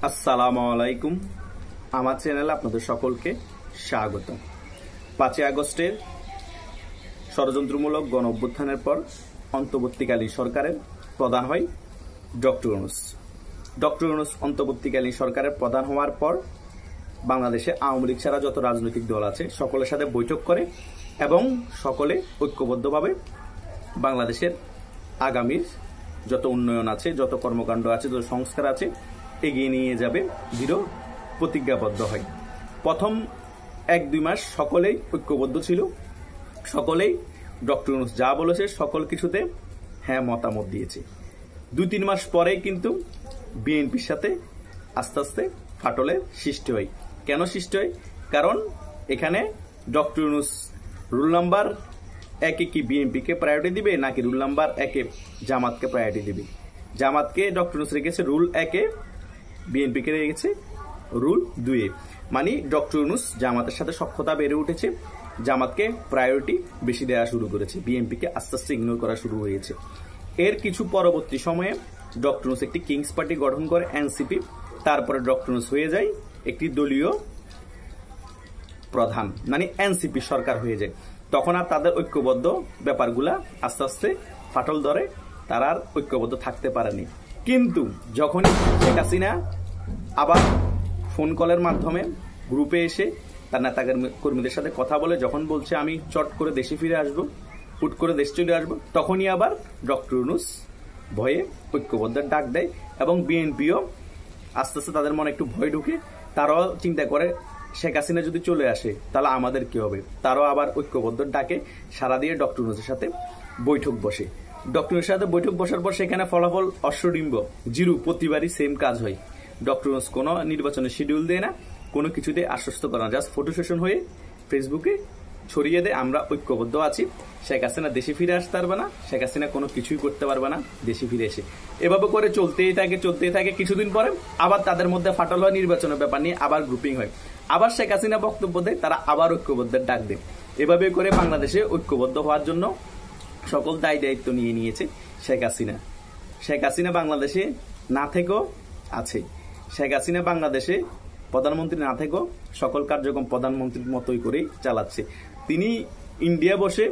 আসসালামু আলাইকুম। আমার চ্যানেলে আপনাদের সকলকে স্বাগত। 5 আগস্টের ষড়যন্ত্রমূলক গণ অভ্যুত্থানের পর অন্তর্বর্তীকালীন সরকারের প্রধান হয় ডক্টর ইউনূস। ডক্টর ইউনূস অন্তর্বর্তীকালীন সরকারের প্রধান হওয়ার পর বাংলাদেশে আওয়ামী লীগ ছাড়া যত রাজনৈতিক দল আছে সকলের সাথে বৈঠক করে এবং সকলে ঐক্যবদ্ধভাবে বাংলাদেশের আগামীর যত উন্নয়ন আছে, যত কর্মকাণ্ড আছে, যত সংস্কার আছে এগিয়ে নিয়ে যাবে দৃঢ় প্রতিজ্ঞাবদ্ধ হয়। প্রথম 1-2 মাস সকলেই ঐক্যবদ্ধ ছিল, সকলেই ডক্টর ইউনূস যা বলেছে সকল কিছুতে হ্যাঁ মতামত দিয়েছে। 2-3 মাস পরেই কিন্তু বিএনপির সাথে আস্তে আস্তে ফাটলের সৃষ্টি হয়। কেন সৃষ্টি হয়? কারণ এখানে ডক্টর ইউনূস রুল নাম্বার 1-এ কি বিএনপিকে প্রায়োরিটি দিবে নাকি রুল নাম্বার 1-এ জামাতকে প্রায়োরিটি দিবে? জামাতকে ডক্টর ইউনূস রেখেছে রুল 1-এ, বিএনপিকে রেখেছে রুল 2-এ। মানে ডক্টর ইউনূস জামাতের সাথে সখ্যতা বেড়ে উঠেছে, জামাতকে প্রায়োরিটি বেশি দেওয়া শুরু করেছে, বিএনপিকে আস্তে আস্তে ইগনোর করা শুরু হয়েছে। এর কিছু পরবর্তী সময়ে ডক্টর ইউনূস একটি কিংস পার্টি গঠন করে এনসিপি, তারপরে ডক্টর ইউনূস হয়ে যায় একটি দলীয় প্রধান, মানে এনসিপি সরকার হয়ে যায়। তখন আর তাদের ঐক্যবদ্ধ ব্যাপারগুলা আস্তে আস্তে ফাটল ধরে, তারা আর ঐক্যবদ্ধ থাকতে পারেনি। কিন্তু যখনই শেখ হাসিনা আবার ফোন কলের মাধ্যমে গ্রুপে এসে তার নেতা কর্মীদের সাথে কথা বলে, যখন বলছে আমি চট করে দেশে ফিরে আসবো, হুট করে দেশ চলে আসবো, তখনই আবার ডক্টর ইউনূস ভয়ে ঐক্যবদ্ধের ডাক দেয় এবং বিএনপিও আস্তে আস্তে তাদের মনে একটু ভয় ঢুকে, তারাও চিন্তা করে শেখ হাসিনা যদি চলে আসে তাহলে আমাদের কি হবে। তারাও আবার ঐক্যবদ্ধ ডাকে সারা দিয়ে ডক্টর ইউনূসের সাথে বৈঠক বসে। ডক্টর ইউনূসের সাথে বৈঠক বসার পর সেখানে ফলাফল অশ্বডিম্ব, জিরো, প্রতিবারই সেম কাজ হয়। ডক্টর ইউনূস কোনো নির্বাচনের শিডিউল দেয় না, কোনো কিছুতে আশ্বস্ত করে না, জাস্ট ফটো সেশন হয়ে ফেসবুকে ছড়িয়ে দেয় আমরা ঐক্যবদ্ধ আছি, শেখ হাসিনা দেশে ফিরে আসতে পারবে না, শেখ হাসিনা কোনো কিছুই করতে পারবে না দেশে ফিরে এসে। এভাবে করে চলতেই থাকে। কিছুদিন পরে আবার তাদের মধ্যে ফাটল হয়, নির্বাচনের ব্যাপার নিয়ে আবার গ্রুপিং হয়, আবার শেখ হাসিনা বক্তব্য দেয়, তারা আবার ঐক্যবদ্ধের ডাক দেয়। এভাবে করে বাংলাদেশে ঐক্যবদ্ধ হওয়ার জন্য সকল দায়িত্ব নিয়ে নিয়েছে শেখ হাসিনা। শেখ হাসিনা বাংলাদেশে না থেকেও আছে, শেখ হাসিনা বাংলাদেশে প্রধানমন্ত্রী না থেকেও সকল কার্যক্রম প্রধানমন্ত্রীর মতোই করেই চালাচ্ছে। তিনি ইন্ডিয়া বসে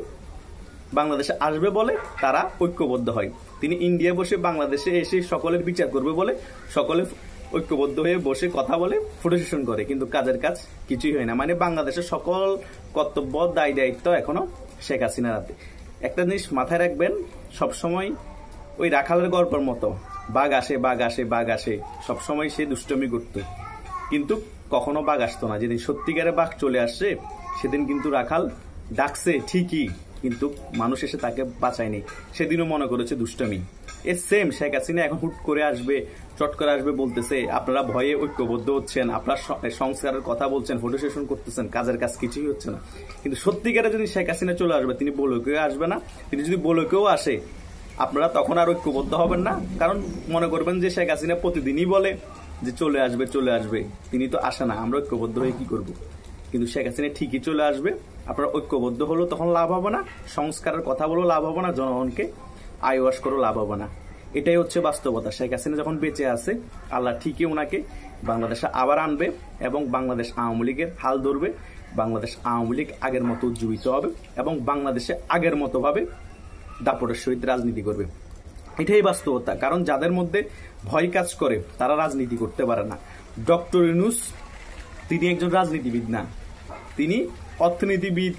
বাংলাদেশে আসবে বলে তারা ঐক্যবদ্ধ হয়, তিনি ইন্ডিয়া বসে বাংলাদেশে এসে সকলের বিচার করবে বলে সকলে ঐক্যবদ্ধ হয়ে বসে কথা বলে, ফটো সেশন করে, কিন্তু কাজের কাজ কিছুই হয় না। মানে বাংলাদেশের সকল কর্তব্য দায়িত্ব এখনো শেখ হাসিনার হাতে। একটা জিনিস মাথায় রাখবেন, সবসময় ওই রাখালের গল্পের মতো বাঘ আসে, সবসময় সে দুষ্টমি করত, কিন্তু কখনো বাঘ আসতো না। যেদিন সত্যিকারে বাঘ চলে আসছে সেদিন কিন্তু রাখাল ডাকছে ঠিকই, কিন্তু মানুষ এসে তাকে বাঁচায়নি, সেদিনও মনে করেছে দুষ্টমি। এর সেম শেখ হাসিনা এখন হুট করে আসবে, চট করে আসবে বলতেছে, আপনারা ভয়ে ঐক্যবদ্ধ হচ্ছেন, আপনারা সংস্কারের কথা বলছেন, ফটো সেশন করতেছেন, কাজের কাজ কিছুই হচ্ছে না। কিন্তু সত্যিকারে যদি শেখ হাসিনা চলে আসবে, তিনি বলে কেউ আসবে না, তিনি যদি বলে কেউ আসে আপনারা তখন আর ঐক্যবদ্ধ হবেন না, কারণ মনে করবেন যে শেখ হাসিনা প্রতিদিনই বলে যে চলে আসবে, তিনি তো আসে না, আমরা ঐক্যবদ্ধ হয়ে কি করব। কিন্তু শেখ হাসিনা ঠিকই চলে আসবে, আপনারা ঐক্যবদ্ধ হলেও তখন লাভ হবে না, সংস্কারের কথা বলেও লাভ হবে না, জনগণকে আইওয়াশ করেও লাভ হবে না। এটাই হচ্ছে বাস্তবতা। শেখ হাসিনা যখন বেঁচে আছে, আল্লাহ ঠিকই ওনাকে বাংলাদেশে আবার আনবে এবং বাংলাদেশ আওয়ামী লীগের হাল ধরবে, বাংলাদেশ আওয়ামী লীগ আগের মতো উজ্জীবিত হবে এবং বাংলাদেশে আগের মতো ভাবে দাপটের সহিত রাজনীতি করবে। এটাই বাস্তবতা। কারণ যাদের মধ্যে ভয় কাজ করে তারা রাজনীতি করতে পারে না। ডক্টর ইউনূস তিনি একজন রাজনীতিবিদ না, তিনি অর্থনীতিবিদ।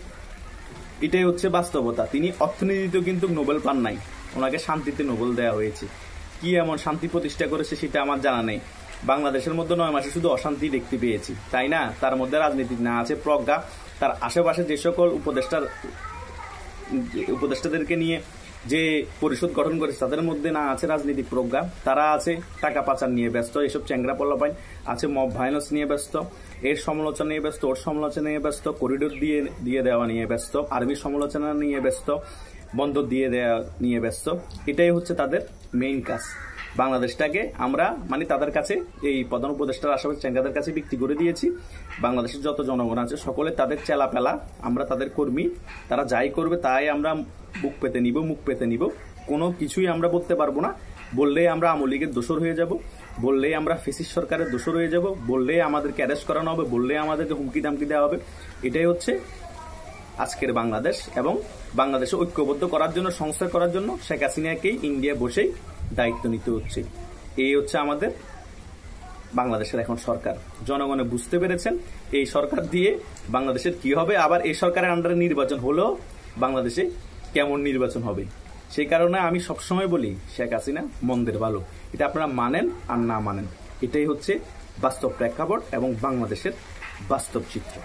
এটাই হচ্ছে বাস্তবতা। তিনি অর্থনীতিতেও কিন্তু নোবেল পান নাই, ওনাকে শান্তিতে নোবেল দেওয়া হয়েছে। কি এমন শান্তি প্রতিষ্ঠা করেছে সেটা আমার জানা নেই। বাংলাদেশের মধ্যে 9 মাসে শুধু অশান্তি দেখতে পেয়েছি, তাই না? তার মধ্যে রাজনীতি না, আছে প্রজ্ঞা। তার আশেপাশে যে সকল উপদেষ্টাদেরকে নিয়ে যে পরিষদ গঠন করেছে তাদের মধ্যে না আছে রাজনীতিক প্রজ্ঞা, তারা আছে টাকা পাচার নিয়ে ব্যস্ত, এসব চ্যাংরা পোলাপাইন আছে মব ভায়োলেন্স নিয়ে ব্যস্ত, এর সমালোচনা নিয়ে ব্যস্ত, ওর সমালোচনা নিয়ে ব্যস্ত, করিডোর দিয়ে দেওয়া নিয়ে ব্যস্ত, আর্মির সমালোচনা নিয়ে ব্যস্ত, বন্দর দিয়ে দেওয়া নিয়ে ব্যস্ত। এটাই হচ্ছে তাদের মেইন কাজ। বাংলাদেশটাকে আমরা মানে তাদের কাছে, এই প্রধান উপদেষ্টার আশেপাশে চ্যাংরাদের কাছে বিক্রি করে দিয়েছি। বাংলাদেশের যত জনগণ আছে সকলে তাদের চেলাপেলা, আমরা তাদের কর্মী, তারা যাই করবে তাই আমরা মুখ পেতে নিব। কোনো কিছুই আমরা বলতে পারবো না, বললেই আমরা আওয়ামী লীগের দোসর হয়ে যাব। বললেই আমরা ফেসিস সরকারের দোষর হয়ে যাব, বললেই আমাদেরকে অ্যারেস্ট করানো হবে, বললেই আমাদেরকে হুমকি দামকি দেওয়া হবে। এটাই হচ্ছে আজকের বাংলাদেশ। এবং বাংলাদেশে ঐক্যবদ্ধ করার জন্য, সংস্কার করার জন্য শেখ হাসিনাকেই ইন্ডিয়া বসেই দায়িত্ব নিতে হচ্ছে। এই হচ্ছে আমাদের বাংলাদেশের এখন সরকার। জনগণে বুঝতে পেরেছেন এই সরকার দিয়ে বাংলাদেশের কি হবে, আবার এই সরকারের আন্ডারে নির্বাচন হলেও বাংলাদেশে কেমন নির্বাচন হবে। সেই কারণে আমি সবসময় বলি শেখ হাসিনা মন্দের ভালো, এটা আপনারা মানেন আর না মানেন, এটাই হচ্ছে বাস্তব প্রেক্ষাপট এবং বাংলাদেশের বাস্তব চিত্র।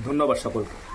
ধন্যবাদ সকলকে।